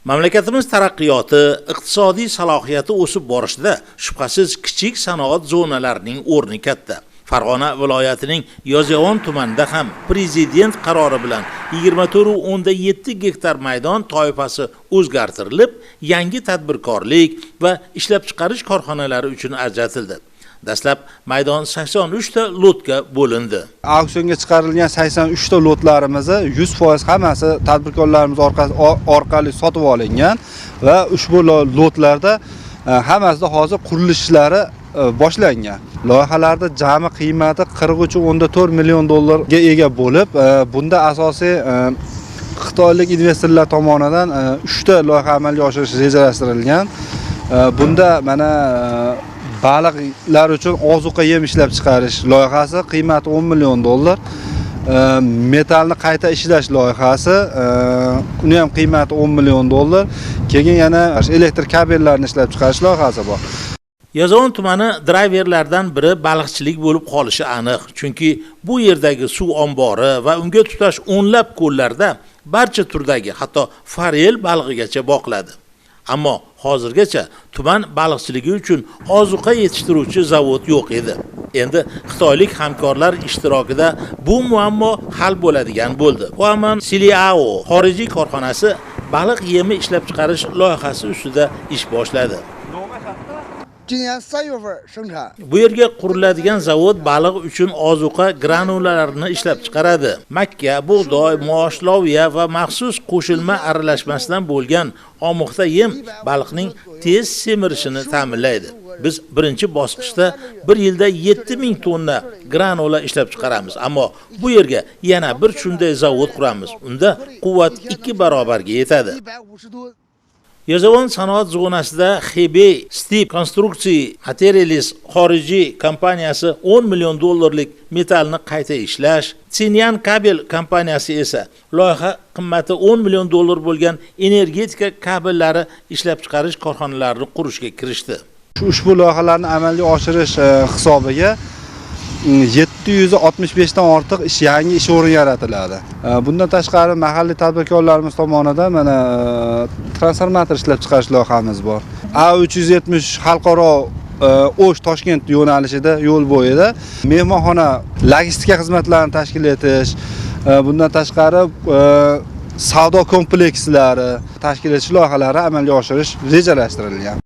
Mamlakatimiz taraqqiyoti, iqtisodiy salohiyati o'sib borishida shubhasiz kichik sanoat zonalarining o'rni katta. Farg'ona viloyatining Yozyovon tumanida ham prezident qarori bilan 24.7 gektar maydon toifasi o'zgartirilib, yangi tadbirkorlik va ishlab chiqarish korxonalari uchun ajratildi. Dastlab maydon 83 ta lotga bo'lindi. Auksionga chiqarilgan 83 ta lotlarimizni 100% hammasi tadbirkorlarimiz orqali sotib olingan va ushbu lotlarda hammasida hozir qurilish ishlari boshlangan. Loyihalarda jami qiymati 43.4 million dollarga ega bo'lib, bunda asosiy xitoylik investorlar tomonidan 3 ta loyiha amalga oshirish rejalashtirilgan. Bunda mana baliqlar uchun ozuqa yem ishlab chiqarish loyihasi qiymati 10 million dollar. Metalni qayta ishlash loyihasi, uni ham qiymati 10 million dollar. Keyin yana elektr kabellarni ishlab chiqarish loyihasi bor. Yozyovon tumani driverlardan biri baliqchilik bo'lib qolishi aniq. Chunki bu yerdagi suv ombori va unga tutash o'nlab ko'llarda barcha turdagi, hatto forel balig'igacha boqiladi. Ammo hozirgacha tuman baliqchiligi uchun ozuqa yetishtiruvchi zavod yo'q edi. Endi xitoylik hamkorlar ishtirokida bu muammo hal bo'ladigan bo'ldi. Huaman Siliao xorijiy korxonasi baliq yemi ishlab chiqarish loyihasi ustida ish boshladi. Bu yerga quriladigan zavod baliq uchun ozuqa granulalarini ishlab chiqaradi. Makka, bug'doy, mosh, loviya va maxsus qo'shilma aralashmasidan bo'lgan omuqda yem baliqning tez semirishini ta'minlaydi. Biz birinchi bosqichda bir yilda 7000 tonna granula ishlab chiqaramiz, ammo bu yerga yana bir shunday zavod quramiz. Unda quvvat 2 barobarga yetadi. Yozyovon sanoat zonasida Hebei Steel Construction Materials xorijiy kompaniyasi 10 million dollarlik metalni qayta ishlash, Sinyan Kabel kompaniyasi esa loyiha qimmati 10 million dollar bo'lgan energetika kabellari ishlab chiqarish korxonalarini qurishga kirishdi. Ushbu loyihalarni amalga oshirish hisobiga 765 dan ortiq yangi ish o'rni yaratiladi. Bundan tashqari mahalliy tadbirkorlarimiz tomonidan mana transformator ishlab chiqarish loyihamiz bor. A370 xalqaro O'sh Toshkent yo'nalishida yo'l bo'yida mehmonxona logistika xizmatlarini tashkil etish, bundan tashqari savdo komplekslari tashkil etish loyihalari amalga oshirish rejalashtirilgan.